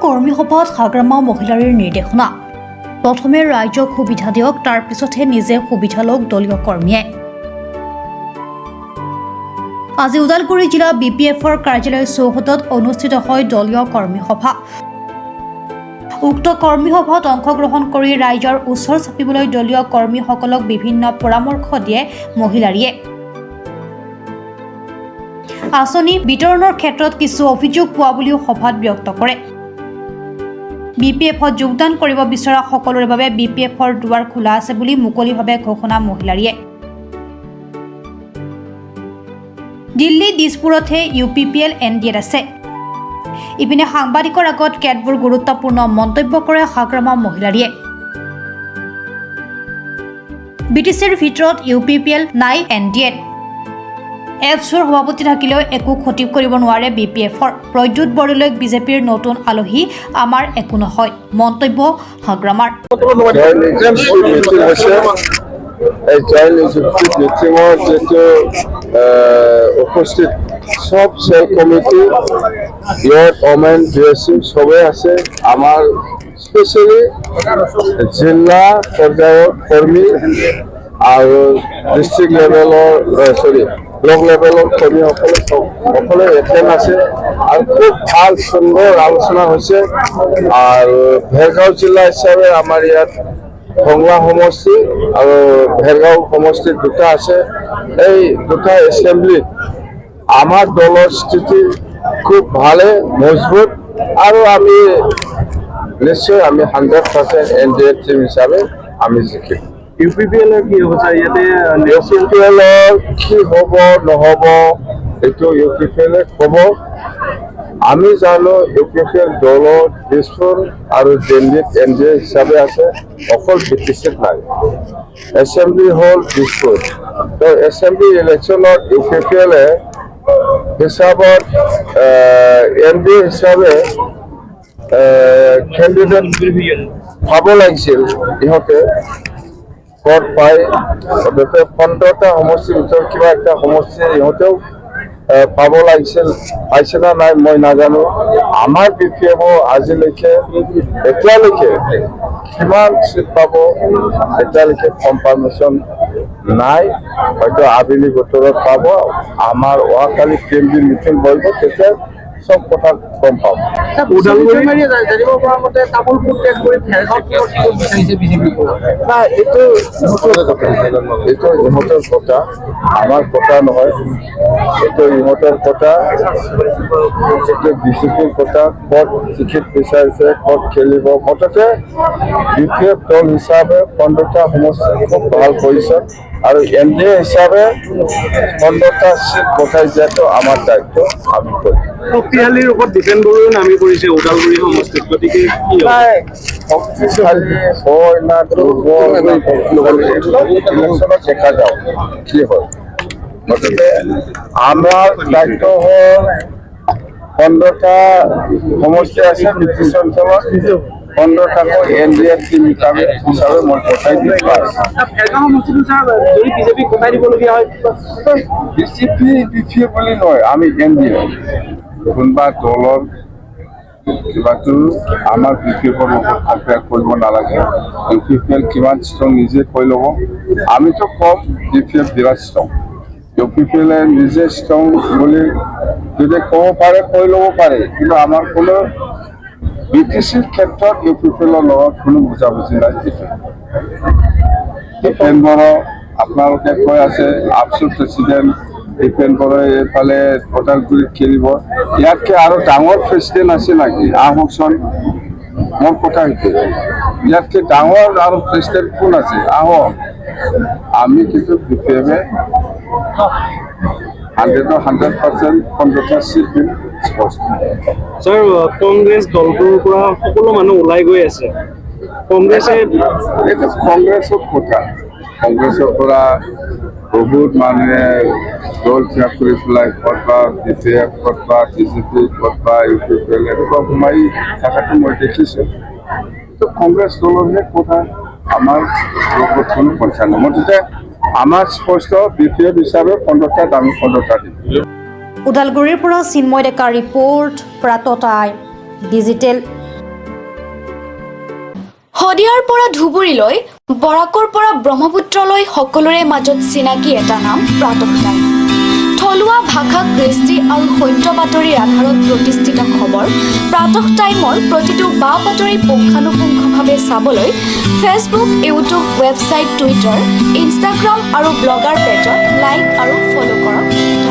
কৰ্মী সভাত হাগ্ৰামা মহিলাৰ নিৰ্দেশনা প্ৰথমে ৰাইজক সুবিধা দিয়ক তাৰ পিছতহে নিজে সুবিধা লওক দলীয় কৰ্মীয়ে আজি ওদালগুৰি জিলা বিপিএফৰ কাৰ্যালয় চৌহদত অনুষ্ঠিত হয় দলীয় কৰ্মী সভা উক্ত কৰ্মী সভাত অংশগ্ৰহণ কৰি ৰাইজৰ ওচৰ চাপিবলৈ দলীয় কৰ্মীসকলক বিভিন্ন পৰামৰ্শ দিয়ে মহিলাৰীয়ে আঁচনি বিতৰণৰ ক্ষেত্ৰত কিছু অভিযোগ পোৱা বুলিও সভাত ব্যক্ত কৰে বিপিএফত যোগদান কৰিব বিচৰা সকলোৰে বাবে বিপিএফৰ দুৱাৰ খোলা আছে বুলি মুকলিভাৱে ঘোষণা মহিলাৰীয়ে দিল্লী দিছপুৰতহে ইউপিপিএল এনডিএত আছে ইপিনে সাংবাদিকৰ আগত কেতবোৰ গুৰুত্বপূৰ্ণ মন্তব্য কৰে হাগ্ৰামা মহিলাৰীয়ে বিটিচিৰ ভিতৰত ইউপিপিএল নাই এনডিএত এফছৰ সভাপতি থাকিলেও একো ক্ষতি কৰিব নোৱাৰে বিপিএফৰ প্ৰদ্যুৎ বৰদলৈক বিজেপিৰ নতুন আলহী আমাৰ একো নহয় মন্তব্য হাগ্ৰামাৰ এই জইন নিযুক্তি মিটিঙৰ যেটো উপস্থিত সব সেল কমিটি ইয়ৰ ওমেন ড্ৰেছিং সবে আছে আমাৰ স্পেচিয়েলি জিলা পৰ্যায়ৰ কৰ্মী আৰু ডিষ্ট্ৰিক্ট লেভেলৰ ব্লক লেভেলৰ কৰ্মীসকলে এটেণ্ড আছে আৰু খুব ভাল সুন্দৰ আলোচনা হৈছে আৰু ভেৰগাঁও জিলা হিচাপে আমাৰ ইয়াত খংলা সমষ্টি আৰু ভেৰগাঁও সমষ্টি দুটা আছে এই দুটা এছেম্বলিত আমাৰ দলৰ স্থিতি খুব ভালে মজবুত আৰু আমি নিশ্চয় আমি 100% এনডিএ টিম হিচাপে আমি জিকিম ইউপিপিএলৰ কি হ'ব ইয়াতে ইউপিপিএলৰ কি হ'ব নহ'ব এইটো ইউপিপিএলে ক'ব আমি জানো ইউপিপিএল দলৰ দিছপুৰ আৰু দিল্লীত এনডিএ হিচাপে আছে অকল বিটিচিত নাই এছেম্বলি হ'ল দিছপুৰ তো এছেম্বলি ইলেকশ্যনত ইউপিপিএলে হিচাপত এনডিএ হিচাপে কেণ্ডিডেট পাব লাগিছিল ইহঁতে ভোট পাই 15টা সমষ্টিৰ ভিতৰত কিবা একটা সমষ্টি ইহঁতেও পাব লাগিছিল পাইছে না নাই মই নাজানো আমাৰ বিপিএফ আজিলৈকে এতিয়ালৈকে কিমান চিট পাব এতিয়ালৈকে কনফাৰ্মেশ্যন নাই হয়তো আবেলি বতৰত পাব আমাৰ অহাকালি কেন্দ্ৰীয় মিটিং বহিব তেতিয়া সব কথা গম পাম জানিব পৰা মতে তামোলপুৰ ত্যাগ কৰি এইটো ইহঁতৰ কথা আমাৰ কথা নহয় এইটো ইহঁতৰ কথা এইটো বিজেপিৰ কথা ক'ত টিকেট বিচাৰিছে ক'ত খেলিব মুঠতে বিপিএফ দল হিচাপে 15টা সমষ্টি খুব ভাল কৰিছে আৰু এনডিএ হিচাপে 15টা চিট পঠাই দিয়াটো আমাৰ দায়িত্ব আমি কৰিম শক্তিশালীৰ ওপৰত ডিপেণ্ড কৰি নামি পৰিছে ওদালগুৰি সমষ্টিত গতিকে শক্তিশালী হয় না দুৰ্বল ইলেকশ্যনত দেখা যাওক কি হয় গতিকে আমাৰ দায়িত্ব হ'ল 15টা সমষ্টি আছে ব্ৰিটিছ অঞ্চলত 15টাকৈ এনডিএ টিম হিচাপে মই পঠাই দিম যদি বিজেপিক কটাই দিবলগীয়া হয় বিজেপি বুলি নহয় আমি এনডিএ কোনোবা দলৰ কিবাটো আমাৰ বিপিএফৰ লগত কম্পেয়াৰ কৰিব নালাগে ইউপিপিএল কিমান ষ্ট্ৰং নিজে কৈ ল'ব আমিতো কম বিপিএফ বিৰাট ষ্ট্ৰং ইউপিপিএলে নিজে ষ্ট্ৰং বুলি যদি ক'ব পাৰে কৈ ল'ব পাৰে কিন্তু আমাৰ কোনো বিটিচিৰ ক্ষেত্ৰত ইউপিপিএলৰ লগত কোনো বুজাবুজি নাই দীপেন বড়ো আপোনালোকে কৈ আছে আপচুৰ প্ৰেচিডেণ্ট দীপেন বড়োই এইফালে ওদালগুৰিত খেলিব ইয়াতকৈ আৰু ডাঙৰ প্ৰেচিডেণ্ট আছে নেকি আহকচোন মোৰ কথা সেইটো ইয়াতকৈ ডাঙৰ আৰু প্ৰেচিডেণ্ট কোন আছে আহক আমি কিন্তু বিপিএফে 100% 15টা চিট দিম স্পষ্ট ছাৰ কংগ্ৰেছ দলটোৰ পৰা সকলো মানুহ ওলাই গৈ আছে কংগ্ৰেছে এইটো কংগ্ৰেছৰ কথা কংগ্ৰেছৰ পৰা বহুত মানুহে দল ত্যাগ কৰি পেলাই ক'তবা বিপিএফ ক'তবা বিজেপি ক'তবা ইউপিপিএল এনেকুৱা সোমাই থকাটো মই দেখিছোঁ তো কংগ্ৰেছ দলৰহে কথা আমাৰ লগত কোনো কথা নাই মুঠতে আমাৰ স্পষ্ট বিপিএফ হিচাপে 15টাত আমি 15টা দিম ওদালগুৰিৰ পৰা চিন্ময় ডেকাৰ ৰিপৰ্ট প্ৰাতঃ টাইম ডিজিটেল শদিয়াৰ পৰা ধুবুৰীলৈ, বৰাকৰ পৰা ব্ৰহ্মপুত্ৰলৈ সকলোৰে মাজত চিনাকি এটা নাম প্ৰাতঃ টাইম। থলুৱা ভাষা, কৃষ্টি আৰু সত্য বাতৰিৰ আধাৰত প্ৰতিষ্ঠিত খবৰ প্ৰাতঃ টাইমৰ প্ৰতিটো বা বাতৰি পুংখানুপুংখভাৱে চাবলৈ Facebook, YouTube, website, Twitter, Instagram আৰু ব্লগাৰ পেজত লাইক আৰু ফ'ল' কৰক।